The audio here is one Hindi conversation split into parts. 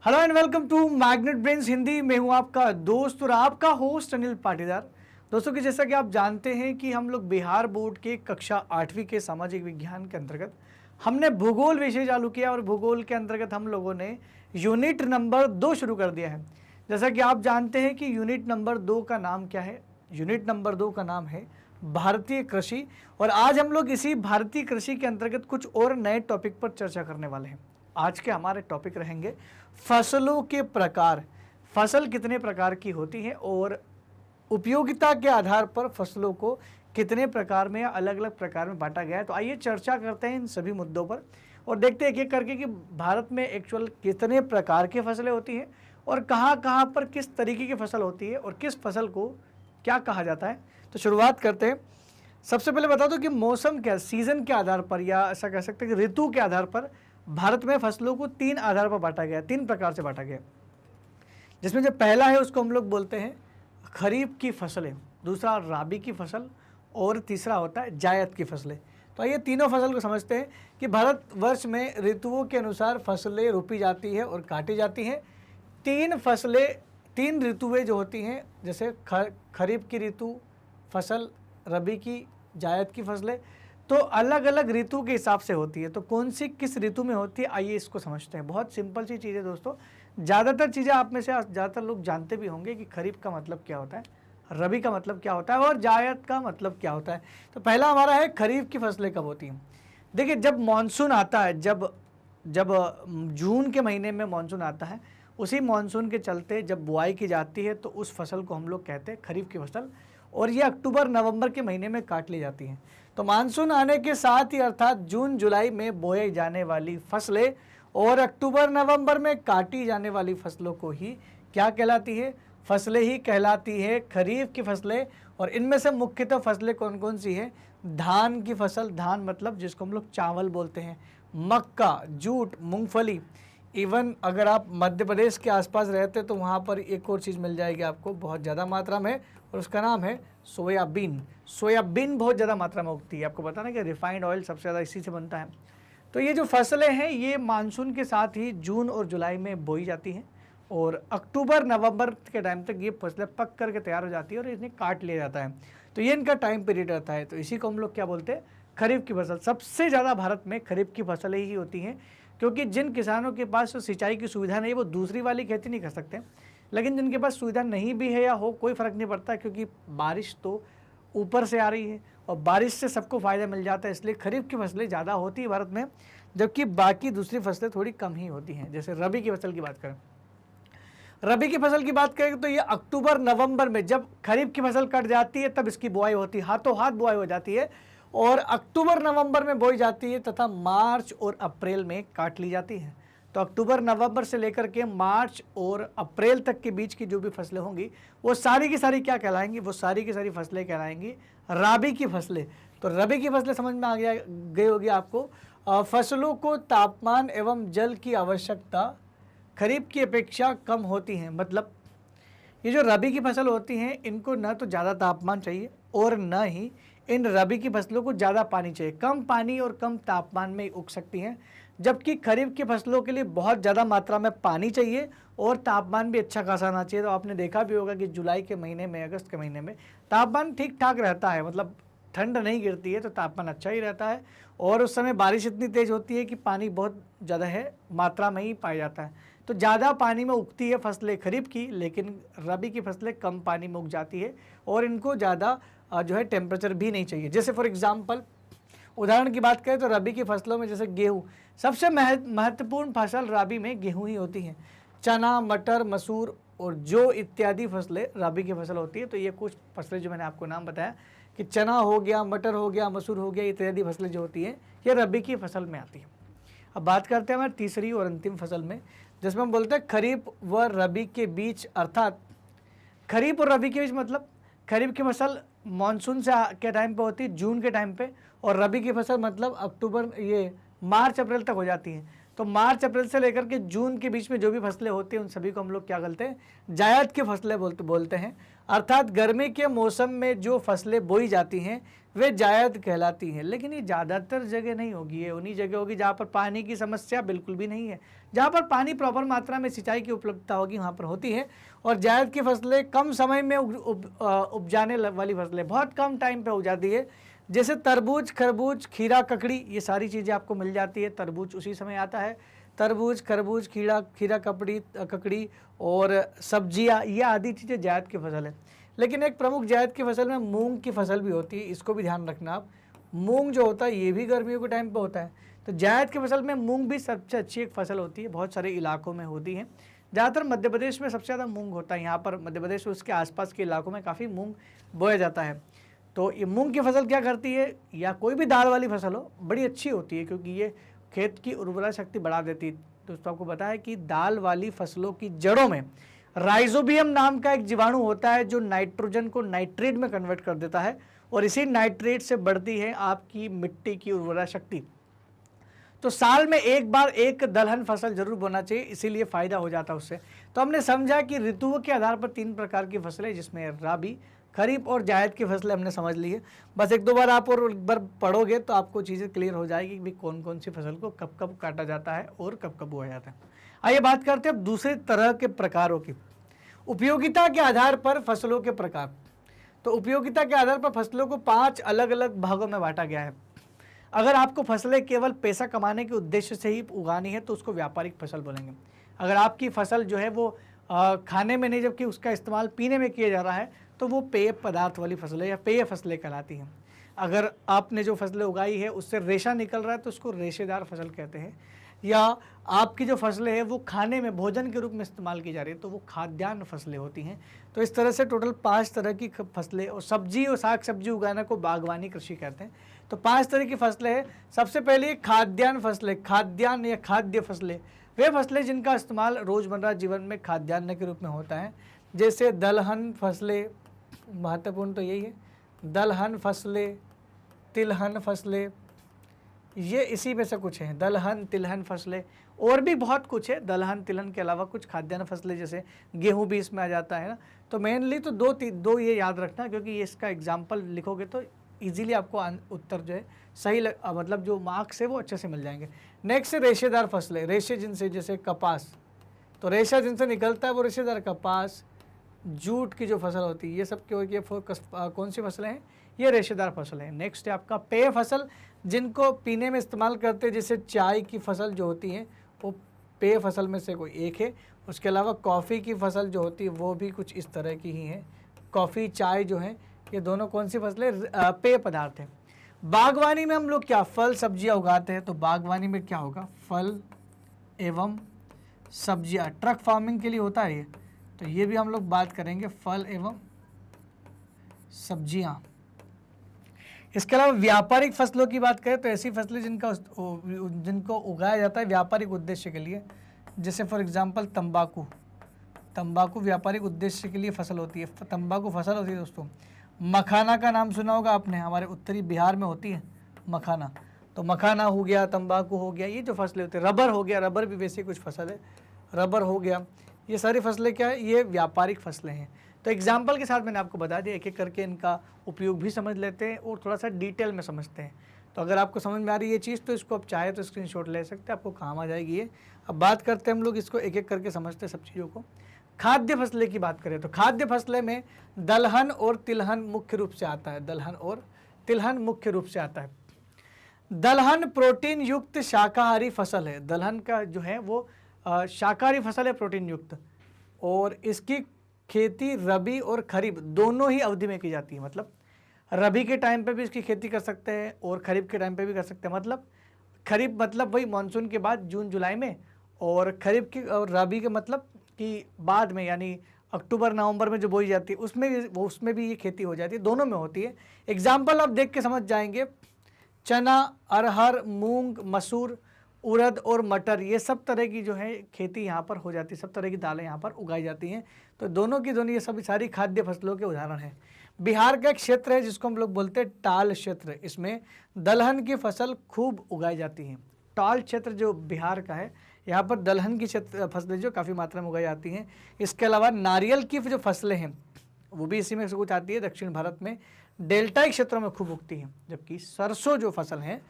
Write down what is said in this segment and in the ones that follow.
Hello and welcome to magnet brains Hindi. मैं हूं आपका दोस्त और आपका होस्ट अनिल पाटीदार। दोस्तों कि जैसा कि आप जानते हैं कि हम लोग बिहार बोर्ड के कक्षा 8वीं के सामाजिक विज्ञान के अंतर्गत हमने भूगोल विषय चालू किया और भूगोल के अंतर्गत हम लोगों ने यूनिट नंबर 2 शुरू कर दिया है। जैसा कि आप जानते हैं कि यूनिट नंबर 2 का नाम क्या है। यूनिट नंबर 2 का नाम है भारतीय कृषि। और आज हम लोग इसी भारतीय कृषि के अंतर्गत कुछ और नए टॉपिक पर चर्चा करने वाले हैं। आज के हमारे टॉपिक रहेंगे फसलों के प्रकार। फसल कितने प्रकार की होती है और उपयोगिता के आधार पर फसलों को कितने प्रकार में या अलग अलग प्रकार में बांटा गया है। तो आइए चर्चा करते हैं इन सभी मुद्दों पर और देखते हैं एक एक करके कि भारत में एक्चुअल कितने प्रकार की फसलें होती हैं और कहाँ पर किस तरीके की फसल होती है और किस फसल को क्या कहा जाता है। तो शुरुआत करते हैं। सबसे पहले बता दो कि मौसम क्या, सीजन के आधार पर या ऐसा कह सकते हैं कि ऋतु के आधार पर भारत में फसलों को 3 आधार पर बांटा गया, 3 प्रकार से बांटा गया। जिसमें जो पहला है उसको हम लोग बोलते हैं खरीफ की फसलें, दूसरा राबी की फसल और तीसरा होता है जायद की फसलें। तो आइए तीनों फसल को समझते हैं कि भारतवर्ष में ऋतुओं के अनुसार फसलें रोपी जाती है और काटी जाती हैं। 3 ऋतुएं जो होती हैं, जैसे खरीफ की ऋतु फसल, रबी की, जायद की फसलें, तो अलग अलग ऋतु के हिसाब से होती है। तो कौन सी किस ऋतु में होती है आइए इसको समझते हैं। बहुत सिंपल सी चीज़ है दोस्तों। ज़्यादातर चीज़ें आप में से ज़्यादातर लोग जानते भी होंगे कि खरीफ का मतलब क्या होता है, रबी का मतलब क्या होता है और जायद का मतलब क्या होता है। तो पहला हमारा है खरीफ की फसलें कब होती हैं। देखिए जब मानसून आता है, जब जून के महीने में मानसून आता है, उसी मानसून के चलते जब बुआई की जाती है तो उस फसल को हम लोग कहते हैं खरीफ की फसल। और ये अक्टूबर नवंबर के महीने में काट ली जाती हैं। तो मानसून आने के साथ ही अर्थात जून जुलाई में बोई जाने वाली फसलें और अक्टूबर नवंबर में काटी जाने वाली फसलों को ही क्या कहलाती है, फसलें ही कहलाती है खरीफ की फसलें। और इनमें से मुख्यतः फसलें कौन कौन सी है। धान की फसल, धान मतलब जिसको हम लोग चावल बोलते हैं, मक्का, जूट, मूंगफली। इवन अगर आप मध्य प्रदेश के आसपास रहते तो वहाँ पर एक और चीज़ मिल जाएगी आपको बहुत ज़्यादा मात्रा में और उसका नाम है सोयाबीन। सोयाबीन बहुत ज़्यादा मात्रा में उगती है। आपको पता ना कि रिफाइंड ऑयल सबसे ज़्यादा इसी से बनता है। तो ये जो फसलें हैं ये मानसून के साथ ही जून और जुलाई में बोई जाती हैं और अक्टूबर नवंबर के टाइम तक ये फसलें पक करके तैयार हो जाती है और इन्हें काट लिया जाता है। तो ये इनका टाइम पीरियड रहता है। तो इसी को हम लोग क्या बोलते हैं, खरीफ की फसल। सबसे ज़्यादा भारत में खरीफ की फसलें ही होती हैं क्योंकि जिन किसानों के पास सिंचाई की सुविधा नहीं, वो दूसरी वाली खेती नहीं कर सकते। लेकिन जिनके पास सुविधा नहीं भी है या हो, कोई फ़र्क नहीं पड़ता क्योंकि बारिश तो ऊपर से आ रही है और बारिश से सबको फ़ायदा मिल जाता है। इसलिए खरीफ की फसलें ज़्यादा होती है भारत में, जबकि बाकी दूसरी फसलें थोड़ी कम ही होती हैं। जैसे रबी की फसल की बात करें, रबी की फसल की बात करें तो ये अक्टूबर नवंबर में जब खरीफ की फसल कट जाती है तब इसकी बुआई होती है, हाथों हाथ बुआई हो जाती है और अक्टूबर नवंबर में बोई जाती है तथा मार्च और अप्रैल में काट ली जाती है। तो अक्टूबर नवंबर से लेकर के मार्च और अप्रैल तक के बीच की जो भी फसलें होंगी वो सारी की सारी क्या कहलाएंगी, वो सारी की सारी फसलें कहलाएंगी राबी की फसलें। तो रबी की फसलें समझ में आ गई होगी आपको। फसलों को तापमान एवं जल की आवश्यकता खरीफ की अपेक्षा कम होती है। मतलब ये जो रबी की फसल होती हैं इनको न तो ज़्यादा तापमान चाहिए और न ही इन रबी की फसलों को ज़्यादा पानी चाहिए। कम पानी और कम तापमान में उग सकती हैं, जबकि खरीफ की फसलों के लिए बहुत ज़्यादा मात्रा में पानी चाहिए और तापमान भी अच्छा खासा आना चाहिए। तो आपने देखा भी होगा कि जुलाई के महीने में, अगस्त के महीने में तापमान ठीक ठाक रहता है, मतलब ठंड नहीं गिरती है तो तापमान अच्छा ही रहता है और उस समय बारिश इतनी तेज़ होती है कि पानी बहुत ज़्यादा है मात्रा में ही पाया जाता है। तो ज़्यादा पानी में उगती है फसलें खरीफ की, लेकिन रबी की फसलें कम पानी में उग जाती है और इनको ज़्यादा जो है टेम्परेचर भी नहीं चाहिए। जैसे फॉर एग्जांपल उदाहरण की बात करें तो रबी की फसलों में जैसे गेहूँ, सबसे महत्वपूर्ण फसल रबी में गेहूँ ही होती है। चना, मटर, मसूर और जौ इत्यादि फसलें रबी की फसल होती है। तो ये कुछ फसलें जो मैंने आपको नाम बताया कि चना हो गया, मटर हो गया, मसूर हो गया, इत्यादि फसलें जो होती हैं ये रबी की फसल में आती है। अब बात करते हैं हमारी तीसरी और अंतिम फसल में, जिसमें हम बोलते हैं खरीफ व रबी के बीच। अर्थात खरीफ और रबी के बीच मतलब खरीफ की फसल मानसून से के टाइम पे होती है, जून के टाइम पे, और रबी की फसल मतलब अक्टूबर, ये मार्च अप्रैल तक हो जाती है। तो मार्च अप्रैल से लेकर के जून के बीच में जो भी फसलें होती हैं उन सभी को हम लोग क्या बोलते हैं, जायद की फसलें बोलते हैं। अर्थात गर्मी के मौसम में जो फसलें बोई जाती हैं वे जायद कहलाती हैं। लेकिन ये ज़्यादातर जगह नहीं होगी, ये उन्हीं जगह होगी जहाँ पर पानी की समस्या बिल्कुल भी नहीं है, जहाँ पर पानी प्रॉपर मात्रा में सिंचाई की उपलब्धता होगी वहाँ पर होती है। और जायद की फसलें कम समय में उपजाने वाली फसलें, बहुत कम टाइम पर उग जाती है। जैसे तरबूज, खरबूज, खीरा, ककड़ी, ये सारी चीज़ें आपको मिल जाती है। तरबूज उसी समय आता है, तरबूज, खरबूज, खीरा, ककड़ी और सब्जियां, ये आदि चीज़ें जायद की फसल है। लेकिन एक प्रमुख जायद की फसल में मूंग की फसल भी होती है, इसको भी ध्यान रखना आप। मूंग जो होता है ये भी गर्मियों के टाइम पे होता है। तो जायद की फसल में मूंग भी सबसे अच्छी एक फसल होती है, बहुत सारे इलाकों में होती है। ज़्यादातर मध्य प्रदेश में सबसे ज़्यादा मूंग होता है, यहाँ पर मध्य प्रदेश और उसके आसपास के इलाकों में काफ़ी मूंग बोया जाता है। तो ये मूंग की फसल क्या करती है, या कोई भी दाल वाली फसल हो, बड़ी अच्छी होती है क्योंकि ये खेत की उर्वरा शक्ति बढ़ा देती है। दोस्तों आपको पता है कि दाल वाली फसलों की जड़ों में राइजोबियम नाम का एक जीवाणु होता है जो नाइट्रोजन को नाइट्रेट में कन्वर्ट कर देता है और इसी नाइट्रेट से बढ़ती है आपकी मिट्टी की उर्वरा शक्ति। तो साल में एक बार एक दलहन फसल जरूर बोना चाहिए, इसीलिए फायदा हो जाता है उससे। तो हमने समझा कि ऋतुओं के आधार पर 3 प्रकार की फसलें, जिसमें राबी, खरीफ और जायद की फसलें हमने समझ ली है। बस एक दो बार आप और एक बार पढ़ोगे तो आपको चीज़ें क्लियर हो जाएगी कि कौन कौन सी फसल को कब कब काटा जाता है और कब कब बोया जाता है। आइए बात करते हैं अब दूसरे तरह के प्रकारों की। उपयोगिता के आधार पर फसलों के प्रकार। तो उपयोगिता के आधार पर फसलों को 5 अलग अलग भागों में बांटा गया है। अगर आपको फसलें केवल पैसा कमाने के उद्देश्य से ही उगानी है तो उसको व्यापारिक फसल बोलेंगे। अगर आपकी फसल जो है वो खाने में नहीं, जबकि उसका इस्तेमाल पीने में किया जा रहा है, तो वो पेय पदार्थ वाली फसलें या पेय फसलें कहलाती हैं। अगर आपने जो फसलें उगाई है उससे रेशा निकल रहा है तो उसको रेशेदार फसल कहते हैं। या आपकी जो फसलें हैं वो खाने में भोजन के रूप में इस्तेमाल की जा रही है तो वो खाद्यान्न फसलें होती हैं। तो इस तरह से टोटल 5 तरह की फसलें, और सब्जी और साग सब्जी उगाने को बागवानी कृषि कहते हैं। तो 5 तरह की फसलें हैं। सबसे पहले खाद्यान्न फसलें, खाद्यान्न या खाद्य फसलें, वे फसलें जिनका इस्तेमाल रोज़मर्रा जीवन में खाद्यान्न के रूप में होता है। जैसे दलहन फसलें, महत्वपूर्ण तो यही है, दलहन फसलें, तिलहन फसलें, ये इसी में से कुछ हैं। दलहन, तिलहन फसलें, और भी बहुत कुछ है। दलहन तिलहन के अलावा कुछ खाद्यान्न फसलें, जैसे गेहूं भी इसमें आ जाता है ना। तो मेनली तो दो ये याद रखना, क्योंकि ये इसका एग्जाम्पल लिखोगे तो इजीली आपको उत्तर जो है सही मतलब जो मार्क्स है वो अच्छे से मिल जाएंगे। नेक्स्ट है रेशेदार फसलें, रेशे जिनसे, जैसे कपास, तो रेशा जिनसे निकलता है वो रेशेदार। कपास, जूट की जो फसल होती है, ये सब कौन सी फसलें हैं, ये रेशेदार फसलें हैं। नेक्स्ट है आपका पेय फसल, जिनको पीने में इस्तेमाल करते हैं, जैसे चाय की फसल जो होती है वो पेय फसल में से कोई एक है। उसके अलावा कॉफ़ी की फसल जो होती है वो भी कुछ इस तरह की ही है। कॉफ़ी, चाय जो है, ये दोनों कौन सी फसलें, पेय पदार्थ हैं। बागवानी में हम लोग क्या फल सब्जियां उगाते हैं, तो बागवानी में क्या होगा, फल एवं सब्जियां। ट्रक फार्मिंग के लिए होता है ये, तो ये भी हम लोग बात करेंगे, फल एवं सब्जियां। इसके अलावा व्यापारिक फसलों की बात करें तो ऐसी फसलें जिनको उगाया जाता है व्यापारिक उद्देश्य के लिए, जैसे फॉर एग्जांपल तंबाकू। तंबाकू व्यापारिक उद्देश्य के लिए फसल होती है, तंबाकू फसल होती है दोस्तों। मखाना का नाम सुना होगा आपने, हमारे उत्तरी बिहार में होती है मखाना। तो मखाना हो गया, तंबाकू हो गया, ये जो फसलें होती है। रबर हो गया, रबर भी वैसे कुछ फसल है, रबर हो गया। ये सारी फसलें क्या है, ये व्यापारिक फसलें हैं। तो एग्जाम्पल के साथ मैंने आपको बता दिया, एक एक करके इनका उपयोग भी समझ लेते हैं और थोड़ा सा डिटेल में समझते हैं। तो अगर आपको समझ में आ रही है ये चीज़ तो इसको आप चाहे तो स्क्रीनशॉट ले सकते हैं, आपको काम आ जाएगी ये। अब बात करते हैं हम लोग इसको एक एक करके समझते हैं सब चीज़ों को। खाद्य फसलें की बात करें तो खाद्य फसलें में दलहन और तिलहन मुख्य रूप से आता है। दलहन और तिलहन मुख्य रूप से आता है। दलहन प्रोटीन युक्त शाकाहारी फसल है। दलहन का जो है वो शाकाहारी फसल है, प्रोटीन युक्त, और इसकी खेती रबी और खरीफ दोनों ही अवधि में की जाती है। मतलब रबी के टाइम पे भी इसकी खेती कर सकते हैं और खरीफ के टाइम पे भी कर सकते हैं। मतलब खरीफ मतलब वही मानसून के बाद जून जुलाई में, और खरीफ की और रबी के मतलब कि बाद में, यानी अक्टूबर नवंबर में जो बोई जाती है उसमें भी ये खेती हो जाती है, दोनों में होती है। एग्जाम्पल आप देख के समझ जाएंगे, चना, अरहर, मूंग, मसूर, उड़द और मटर, ये सब तरह की जो है खेती यहाँ पर हो जाती है, सब तरह की दालें यहाँ पर उगाई जाती हैं। तो दोनों की दोनों ये सब सारी खाद्य फसलों के उदाहरण हैं। बिहार का एक क्षेत्र है जिसको हम लोग बोलते हैं टाल क्षेत्र, इसमें दलहन की फसल खूब उगाई जाती है। टाल क्षेत्र जो बिहार का है, यहाँ पर दलहन की फसलें जो काफ़ी मात्रा में उगाई जाती हैं। इसके अलावा नारियल की जो फसलें हैं वो भी इसी में से कुछ आती है। दक्षिण भारत में डेल्टाई क्षेत्रों में खूब उगती हैं। जबकि सरसों जो फसल है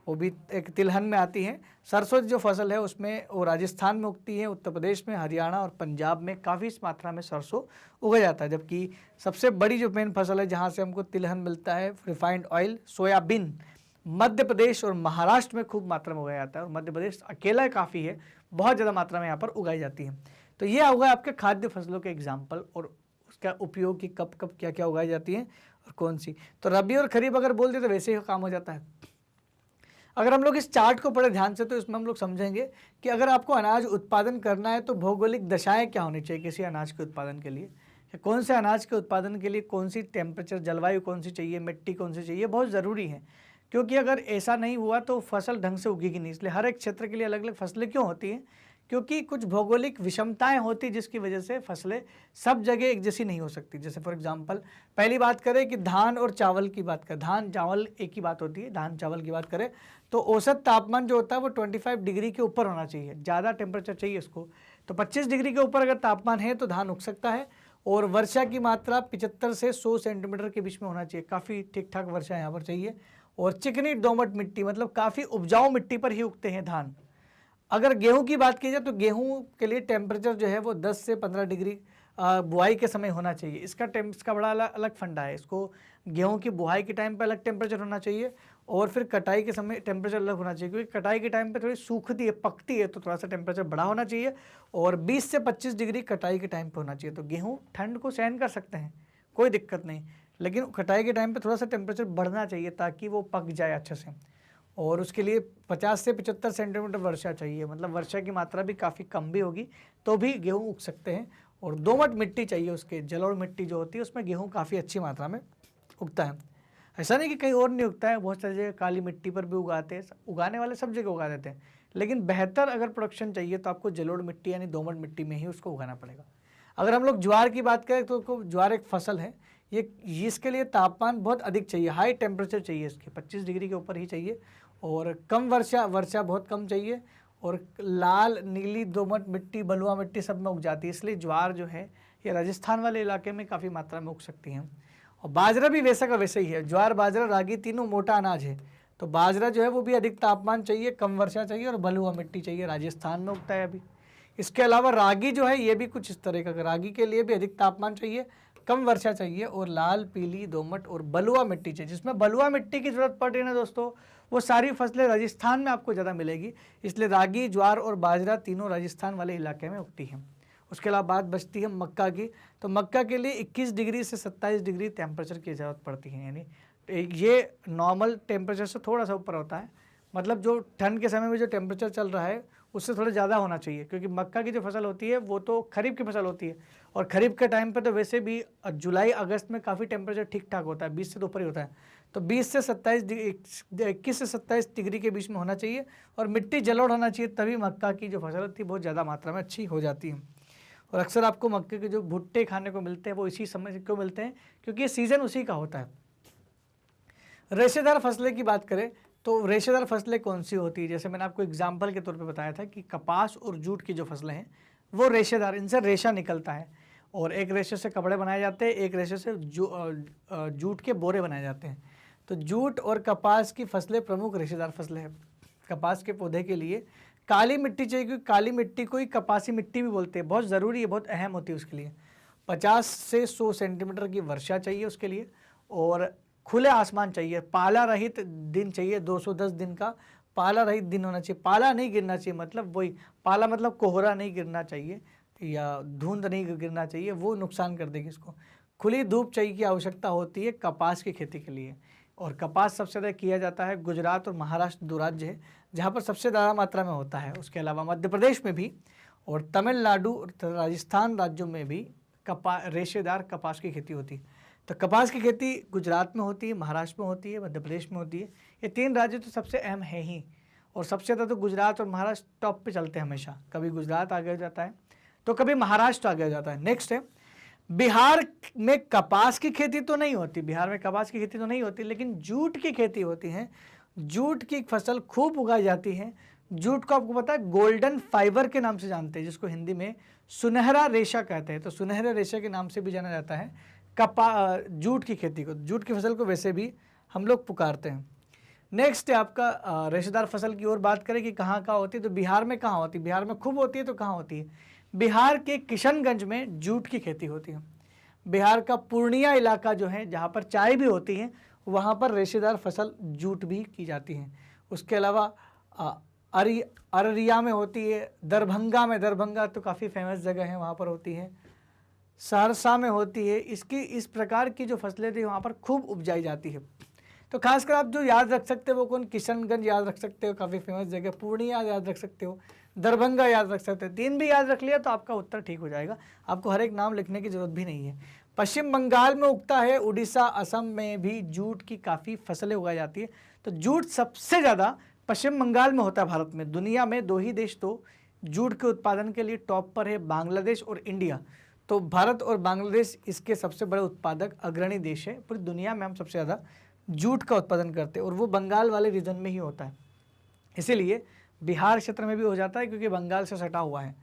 वो भी एक तिलहन में आती है। सरसों जो फसल है उसमें वो राजस्थान में उगती है, उत्तर प्रदेश में, हरियाणा और पंजाब में काफ़ी मात्रा में सरसों उगाया जाता है। जबकि सबसे बड़ी जो मेन फसल है जहाँ से हमको तिलहन मिलता है, refined oil, soybean, Madhya Pradesh और महाराष्ट्र में खूब मात्रा में उगाया जाता है। और मध्य प्रदेश अकेला काफ़ी है, बहुत ज़्यादा मात्रा में यहाँ पर उगाई जाती है। तो ये होगा आपके खाद्य फसलों के एग्जाम्पल और उसका उपयोग की कब कब क्या क्या उगाई जाती है और कौन सी। तो रबी और खरीफ अगर बोल दे तो वैसे ही काम हो जाता है। अगर हम लोग इस चार्ट को पढ़े ध्यान से तो इसमें हम लोग समझेंगे कि अगर आपको अनाज उत्पादन करना है तो भौगोलिक दशाएं क्या होनी चाहिए किसी अनाज के उत्पादन के लिए, कौन से अनाज के उत्पादन के लिए कौन सी टेम्परेचर, जलवायु कौन सी चाहिए, मिट्टी कौन सी चाहिए, बहुत ज़रूरी है। क्योंकि अगर ऐसा नहीं हुआ तो फसल ढंग से उगेगी नहीं। इसलिए हर एक क्षेत्र के लिए अलग अलग फसलें क्यों होती हैं, क्योंकि कुछ भौगोलिक विषमताएं होती जिसकी वजह से फसलें सब जगह एक जैसी नहीं हो सकती। जैसे फॉर एग्जांपल पहली बात करें कि धान और चावल की बात करें, धान चावल एक ही बात होती है। धान चावल की बात करें तो औसत तापमान जो होता है वो 25 डिग्री के ऊपर होना चाहिए, ज़्यादा टेम्परेचर चाहिए उसको। तो 25 डिग्री के ऊपर अगर तापमान है तो धान उग सकता है। और वर्षा की मात्रा 75 से 100 सेंटीमीटर के बीच में होना चाहिए, काफ़ी ठीक ठाक वर्षा यहाँ पर चाहिए। और चिकनी दोमट मिट्टी मतलब काफ़ी उपजाऊ मिट्टी पर ही उगते हैं धान। अगर गेहूं की बात की जाए तो गेहूं के लिए टेम्परेचर जो है वो 10 से 15 डिग्री बुआई के समय होना चाहिए। इसका बड़ा अलग फंडा है। इसको गेहूं की बुआई के टाइम पे अलग टेम्परेचर होना चाहिए और फिर कटाई के समय टेम्परेचर अलग होना चाहिए, क्योंकि कटाई के टाइम पे थोड़ी सूखती है, पकती है, तो थोड़ा सा टेम्परेचर बड़ा होना चाहिए। और 20 से 25 डिग्री कटाई के टाइम पे होना चाहिए। तो गेहूँ ठंड को सहन कर सकते हैं, कोई दिक्कत नहीं, लेकिन कटाई के टाइम पर थोड़ा सा टेम्परेचर बढ़ना चाहिए ताकि वो पक जाए अच्छे से। और उसके लिए 50 से 75 सेंटीमीटर वर्षा चाहिए, मतलब वर्षा की मात्रा भी काफ़ी कम भी होगी तो भी गेहूं उग सकते हैं। और दोमट मिट्टी चाहिए, उसके जलोढ़ मिट्टी जो होती है उसमें गेहूं काफ़ी अच्छी मात्रा में उगता है। ऐसा नहीं कि कहीं और नहीं उगता है, बहुत सारी जगह काली मिट्टी पर भी उगाते हैं, उगाने वाले सब जगह उगा देते हैं। लेकिन बेहतर अगर प्रोडक्शन चाहिए तो आपको जलोढ़ मिट्टी यानी दोमट मिट्टी में ही उसको उगाना पड़ेगा। अगर हम लोग ज्वार की बात करें तो ज्वार एक फसल है, ये इसके लिए तापमान बहुत अधिक चाहिए, हाई टेम्परेचर चाहिए, इसके 25 डिग्री के ऊपर ही चाहिए। और कम वर्षा बहुत कम चाहिए। और लाल, नीली, दोमट मिट्टी, बलुआ मिट्टी सब में उग जाती है। इसलिए ज्वार जो है ये राजस्थान वाले इलाके में काफ़ी मात्रा में उग सकती हैं। और बाजरा भी वैसा का वैसे ही है। ज्वार, बाजरा, रागी तीनों मोटा अनाज है। तो बाजरा जो है वो भी अधिक तापमान चाहिए, कम वर्षा चाहिए और बलुआ मिट्टी चाहिए, राजस्थान में उगता है अभी। इसके अलावा रागी जो है ये भी कुछ इस तरह का, रागी के लिए भी अधिक तापमान चाहिए, कम वर्षा चाहिए और लाल, पीली, दोमट और बलुआ मिट्टी चाहिए। जिसमें बलुआ मिट्टी की जरूरत पड़ रही है ना दोस्तों, वो सारी फसलें राजस्थान में आपको ज़्यादा मिलेगी। इसलिए रागी, ज्वार और बाजरा तीनों राजस्थान वाले इलाके में उगती हैं। उसके अलावा बात बचती है मक्का की। तो मक्का के लिए 21 डिग्री से 27 डिग्री टेम्परेचर की ज़रूरत पड़ती है, यानी ये नॉर्मल टेम्परेचर से थोड़ा सा ऊपर होता है। मतलब जो ठंड के समय में जो टेम्परेचर चल रहा है उससे थोड़ा ज़्यादा होना चाहिए, क्योंकि मक्का की जो फसल होती है वो तो खरीफ की फसल होती है। और खरीफ के टाइम पे तो वैसे भी जुलाई अगस्त में काफ़ी टेम्परेचर ठीक ठाक होता है, 20 से तो ऊपर ही होता है। तो 21 से 27 डिग्री के बीच में होना चाहिए और मिट्टी जलोढ़ होना चाहिए, तभी मक्का की जो फसल होती है बहुत ज़्यादा मात्रा में अच्छी हो जाती है। और अक्सर आपको मक्के के जो भुट्टे खाने को मिलते हैं वो इसी समय क्यों मिलते हैं, क्योंकि ये सीज़न उसी का होता है। रेशेदार फसलें की बात करें तो रेशेदार फसलें कौन सी होती है, जैसे मैंने आपको एग्जाम्पल के तौर पे बताया था कि कपास और जूट की जो फसलें हैं वो रेशेदार, इनसे रेशा निकलता है। और एक रेशे से कपड़े बनाए जाते हैं, एक रेशे से जूट के बोरे बनाए जाते हैं। तो जूट और कपास की फसलें प्रमुख रेशेदार फसलें हैं। कपास के पौधे के लिए काली मिट्टी चाहिए, क्योंकि काली मिट्टी को ही कपासी मिट्टी भी बोलते हैं, बहुत ज़रूरी है, बहुत अहम होती है उसके लिए। 50 से 100 सेंटीमीटर की वर्षा चाहिए उसके लिए। और खुले आसमान चाहिए, पाला रहित दिन चाहिए, 210 दिन का पाला रहित दिन होना चाहिए। पाला नहीं गिरना चाहिए, मतलब वही पाला मतलब कोहरा नहीं गिरना चाहिए या धुंध नहीं गिरना चाहिए, वो नुकसान कर देगी इसको। खुली धूप चाहिए की आवश्यकता होती है कपास की खेती के लिए। और कपास सबसे ज़्यादा किया जाता है गुजरात और महाराष्ट्र, दो राज्य है जहाँ पर सबसे ज़्यादा मात्रा में होता है। उसके अलावा मध्य प्रदेश में भी और तमिलनाडु और राजस्थान राज्यों में भी रेशेदार कपास की खेती होती है। तो कपास की खेती गुजरात में होती है, महाराष्ट्र में होती है, मध्य प्रदेश में होती है। ये तीन राज्य तो सबसे अहम है ही। और सबसे ज़्यादा तो गुजरात और महाराष्ट्र टॉप पे चलते हैं हमेशा, कभी गुजरात आगे हो जाता है तो कभी महाराष्ट्र आगे हो जाता है। नेक्स्ट है बिहार में कपास की खेती तो नहीं होती, बिहार में कपास की खेती तो नहीं होती, लेकिन जूट की खेती होती है। जूट की फसल खूब उगाई जाती है। जूट को आपको पता है गोल्डन फाइबर के नाम से जानते हैं, जिसको हिंदी में सुनहरा रेशा कहते हैं। तो सुनहरे रेशे के नाम से भी जाना जाता है जूट की खेती को, जूट की फसल को वैसे भी हम लोग पुकारते हैं। नेक्स्ट है आपका रेशेदार फसल की ओर बात करें कि कहाँ कहाँ होती है, तो बिहार में कहाँ होती है, बिहार में खूब होती है। तो कहाँ होती है, बिहार के किशनगंज में जूट की खेती होती है। बिहार का पूर्णिया इलाका जो है, जहाँ पर चाय भी होती है, वहाँ पर रेशेदार फसल जूट भी की जाती है। उसके अलावा अररिया में होती है, दरभंगा तो काफ़ी फेमस जगह है, वहाँ पर होती है, सहरसा में होती है। इस प्रकार की जो फसलें थी वहाँ पर खूब उपजाई जाती है। तो खासकर आप जो याद रख सकते हो वो कौन, किशनगंज याद रख सकते हो, काफ़ी फेमस जगह, पूर्णिया याद रख सकते हो, दरभंगा याद रख सकते हो। 3 भी याद रख लिया तो आपका उत्तर ठीक हो जाएगा, आपको हर एक नाम लिखने की जरूरत भी नहीं है। पश्चिम बंगाल में उगता है, उड़ीसा असम में भी जूट की काफ़ी फसलें उगाई जाती है। तो जूट सबसे ज़्यादा पश्चिम बंगाल में होता है भारत में। दुनिया में 2 ही देश तो जूट के उत्पादन के लिए टॉप पर है, बांग्लादेश और इंडिया। तो भारत और बांग्लादेश इसके सबसे बड़े उत्पादक अग्रणी देश है। पूरी दुनिया में हम सबसे ज़्यादा जूट का उत्पादन करते हैं और वो बंगाल वाले रीजन में ही होता है, इसीलिए बिहार क्षेत्र में भी हो जाता है क्योंकि बंगाल से सटा हुआ है।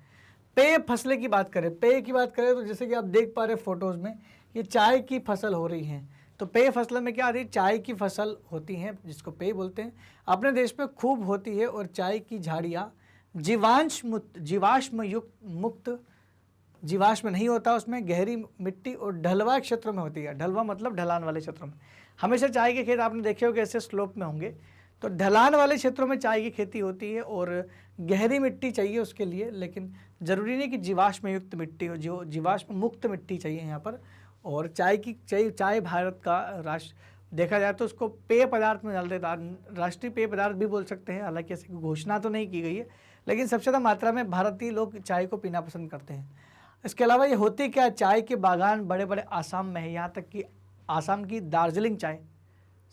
पेय फसलें की बात करें, पेय की बात करें तो जैसे कि आप देख पा रहे फोटोज़ में, ये चाय की फसल हो रही है। तो पेय फसलों में क्या आती है, चाय की फसल होती हैं जिसको पेय बोलते हैं। अपने देश में खूब होती है और चाय की झाड़ियाँ जीवाश्म नहीं होता उसमें, गहरी मिट्टी और ढलवा क्षेत्रों में होती है। ढलवा मतलब ढलान वाले क्षेत्रों में। हमेशा चाय के खेत आपने देखे होंगे ऐसे स्लोप में होंगे, तो ढलान वाले क्षेत्रों में चाय की खेती होती है और गहरी मिट्टी चाहिए उसके लिए, लेकिन ज़रूरी नहीं कि जीवाश्म युक्त मिट्टी हो, जो जीवाश्म मुक्त मिट्टी चाहिए यहाँ पर। और चाय भारत का राष्ट्र देखा जाए तो उसको पेय पदार्थ में डाल देता, राष्ट्रीय पेय पदार्थ भी बोल सकते हैं। हालांकि ऐसी घोषणा तो नहीं की गई है, लेकिन सबसे ज़्यादा मात्रा में भारतीय लोग चाय को पीना पसंद करते हैं। इसके अलावा ये होती क्या, चाय के बागान बड़े बड़े आसाम में है, यहाँ तक कि आसाम की दार्जिलिंग चाय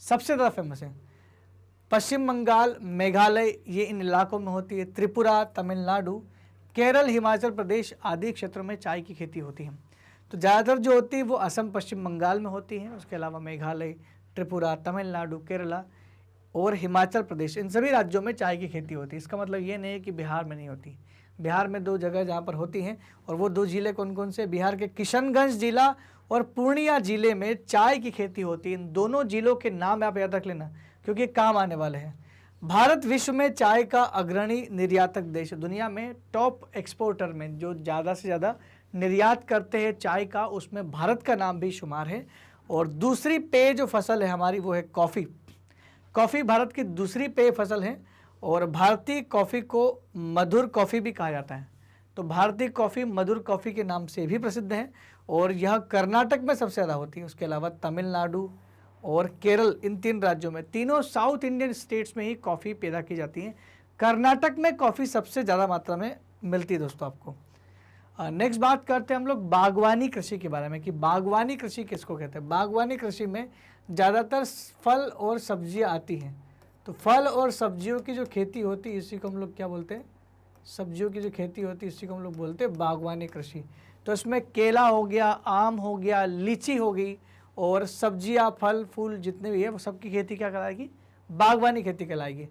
सबसे ज़्यादा फेमस है। पश्चिम बंगाल, मेघालय ये इन इलाकों में होती है। त्रिपुरा, तमिलनाडु, केरल, हिमाचल प्रदेश आदि क्षेत्रों में चाय की खेती होती है। तो ज़्यादातर जो होती है वो असम, पश्चिम बंगाल में होती है। उसके अलावा मेघालय, त्रिपुरा, तमिलनाडु, केरला और हिमाचल प्रदेश, इन सभी राज्यों में चाय की खेती होती है। इसका मतलब ये नहीं है कि बिहार में नहीं होती। बिहार में 2 जगह जहाँ पर होती हैं, और वो 2 जिले कौन कौन से, बिहार के किशनगंज जिला और पूर्णिया जिले में चाय की खेती होती है। इन दोनों जिलों के नाम आप याद रख लेना क्योंकि काम आने वाले हैं। भारत विश्व में चाय का अग्रणी निर्यातक देश है। दुनिया में टॉप एक्सपोर्टर में जो ज़्यादा से ज़्यादा निर्यात करते हैं चाय का, उसमें भारत का नाम भी शुमार है। और दूसरी पेय जो फसल है हमारी वो है कॉफ़ी। कॉफ़ी भारत की दूसरी पेय फसल है और भारतीय कॉफ़ी को मधुर कॉफ़ी भी कहा जाता है। तो भारतीय कॉफ़ी मधुर कॉफ़ी के नाम से भी प्रसिद्ध है और यह कर्नाटक में सबसे ज़्यादा होती है। उसके अलावा तमिलनाडु और केरल, इन 3 राज्यों में, तीनों साउथ इंडियन स्टेट्स में ही कॉफ़ी पैदा की जाती है। कर्नाटक में कॉफ़ी सबसे ज़्यादा मात्रा में मिलती है दोस्तों आपको। नेक्स्ट बात करते हैं हम लोग बागवानी कृषि के बारे में कि बागवानी कृषि किसको कहते हैं। बागवानी कृषि में ज़्यादातर फल और सब्जियां आती हैं। तो फल और सब्जियों की जो खेती होती है इसी को हम लोग क्या बोलते हैं, सब्जियों की जो खेती होती है इसी को हम लोग बोलते हैं बागवानी कृषि। तो इसमें केला हो गया, आम हो गया, लीची हो गई और सब्जियां, फल फूल जितने भी है वो सबकी खेती क्या कहलाएगी, बागवानी खेती कहलाएगी।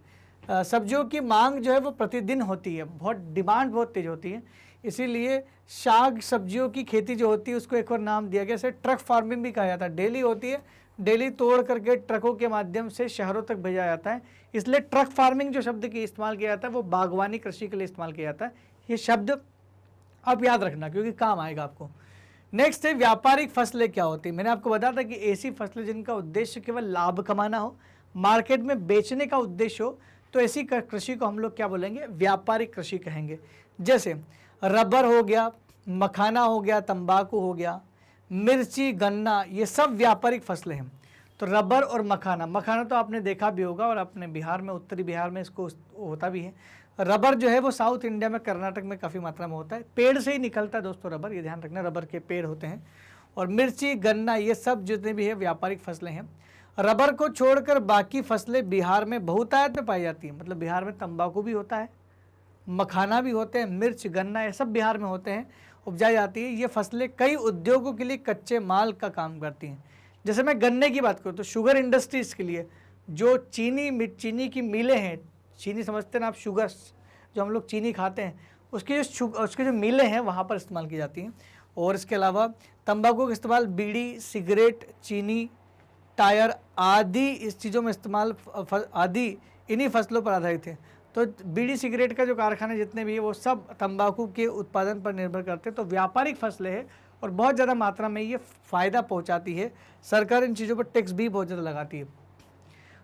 सब्जियों की मांग जो है वो प्रतिदिन होती है, बहुत डिमांड बहुत तेज़ होती है, इसीलिए साग सब्जियों की खेती जो होती है उसको एक और नाम दिया गया, इसे ट्रक फार्मिंग भी कहा जाता है। डेली होती है, डेली तोड़ करके ट्रकों के माध्यम से शहरों तक भेजा जाता है, इसलिए ट्रक फार्मिंग जो शब्द की इस्तेमाल किया जाता है वो बागवानी कृषि के लिए इस्तेमाल किया जाता है। ये शब्द आप याद रखना क्योंकि काम आएगा आपको। नेक्स्ट है व्यापारिक फसलें क्या होती है। मैंने आपको बताया था कि ऐसी फसलें जिनका उद्देश्य केवल लाभ कमाना हो, मार्केट में बेचने का उद्देश्य हो, तो ऐसी कृषि को हम लोग क्या बोलेंगे, व्यापारिक कृषि कहेंगे। जैसे रबर हो गया, मखाना हो गया, तंबाकू हो गया, मिर्ची, गन्ना, ये सब व्यापारिक फसलें हैं। तो रबर और मखाना, मखाना तो आपने देखा भी होगा और अपने बिहार में, उत्तरी बिहार में इसको होता भी है। रबर जो है वो साउथ इंडिया में, कर्नाटक में काफ़ी मात्रा में होता है, पेड़ से ही निकलता है दोस्तों रबर, ये ध्यान रखना, रबर के पेड़ होते हैं। और मिर्ची, गन्ना, ये सब जितने भी है व्यापारिक फसलें हैं। रबर को छोड़कर बाकी फसलें बिहार में बहुतायत में पाई जाती हैं, मतलब बिहार में तंबाकू भी होता है, मखाना भी होते हैं, मिर्च, गन्ना, ये सब बिहार में होते हैं, उपजाई जाती है। ये फसलें कई उद्योगों के लिए कच्चे माल का काम करती हैं। जैसे मैं गन्ने की बात करूँ तो शुगर इंडस्ट्रीज़ के लिए जो चीनी की मिलें हैं, चीनी समझते हैं आप, शुगर जो हम लोग चीनी खाते हैं उसके जो मिलें हैं वहाँ पर इस्तेमाल की जाती हैं। और इसके अलावा तंबाकू का इस्तेमाल बीड़ी, सिगरेट, चीनी, टायर आदि इस चीज़ों में इस्तेमाल आदि इन्हीं फसलों पर आधारित है। तो बीड़ी सिगरेट का जो कारखाने जितने भी है वो सब तंबाकू के उत्पादन पर निर्भर करते हैं। तो व्यापारिक फसलें हैं और बहुत ज़्यादा मात्रा में ये फ़ायदा पहुंचाती है। सरकार इन चीज़ों पर टैक्स भी बहुत ज़्यादा लगाती है।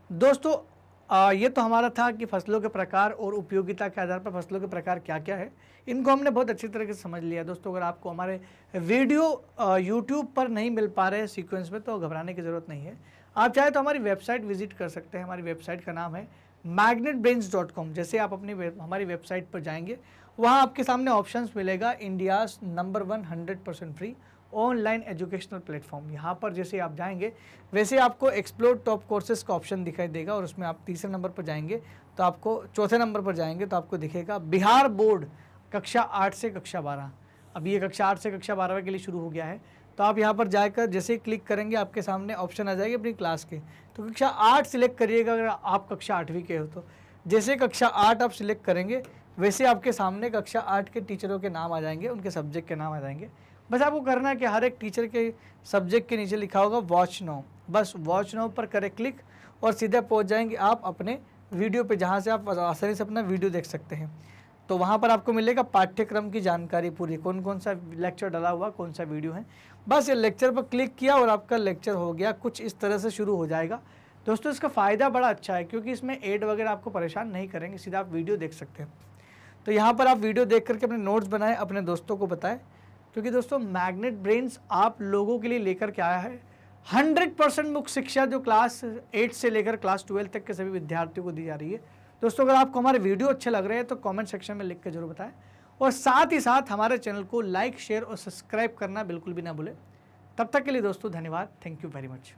दोस्तों ये तो हमारा था कि फसलों के प्रकार और उपयोगिता के आधार पर फसलों के प्रकार क्या क्या है, इनको हमने बहुत अच्छी तरीके से समझ लिया। दोस्तों अगर आपको हमारे वीडियो यूट्यूब पर नहीं मिल पा रहे हैं सीक्वेंस में तो घबराने की ज़रूरत नहीं है। आप चाहे तो हमारी वेबसाइट विजिट कर सकते हैं। हमारी वेबसाइट का नाम है magnetbrains.com। जैसे आप हमारी वेबसाइट पर जाएंगे वहाँ आपके सामने ऑप्शंस मिलेगा India's number 1 100% free online educational platform. यहाँ पर जैसे आप जाएंगे वैसे आपको एक्सप्लोर टॉप कोर्सेज का ऑप्शन दिखाई देगा और उसमें आप तीसरे नंबर पर जाएंगे तो आपको चौथे नंबर पर जाएंगे तो आपको दिखेगा बिहार बोर्ड कक्षा 8 से कक्षा 12। अब ये कक्षा 8 से कक्षा 12 के लिए शुरू हो गया है। तो आप यहाँ पर जाकर जैसे ही क्लिक करेंगे आपके सामने ऑप्शन आ जाएगी अपनी क्लास के। तो कक्षा 8 सिलेक्ट करिएगा अगर आप कक्षा 8वीं के हो तो। जैसे कक्षा 8 आप सिलेक्ट करेंगे वैसे आपके सामने कक्षा 8 के टीचरों के नाम आ जाएंगे, उनके सब्जेक्ट के नाम आ जाएंगे। बस आपको करना है कि हर एक टीचर के सब्जेक्ट के नीचे लिखा होगा वॉच नाउ, बस वॉच नाउ पर करें क्लिक और सीधे पहुंच जाएंगे आप अपने वीडियो पे जहां से आप आसानी से अपना वीडियो देख सकते हैं। तो वहां पर आपको मिलेगा पाठ्यक्रम की जानकारी पूरी, कौन कौन सा लेक्चर डला हुआ, कौन सा वीडियो है। बस ये लेक्चर पर क्लिक किया और आपका लेक्चर हो गया, कुछ इस तरह से शुरू हो जाएगा। दोस्तों इसका फ़ायदा बड़ा अच्छा है क्योंकि इसमें ऐड वगैरह आपको परेशान नहीं करेंगे, सीधा आप वीडियो देख सकते हैं। तो यहाँ पर आप वीडियो देख करके अपने नोट्स बनाएं, अपने दोस्तों को बताएं, क्योंकि दोस्तों मैग्नेट ब्रेन्स आप लोगों के लिए लेकर के आया है 100% मुक्त शिक्षा जो क्लास 8 से लेकर क्लास 12 तक के सभी विद्यार्थियों को दी जा रही है। दोस्तों अगर आपको हमारे वीडियो अच्छे लग रहे हैं तो कमेंट सेक्शन में लिख के जरूर बताएं और साथ ही साथ हमारे चैनल को लाइक, शेयर और सब्सक्राइब करना बिल्कुल भी ना भूलें। तब तक के लिए दोस्तों धन्यवाद, थैंक यू वेरी मच।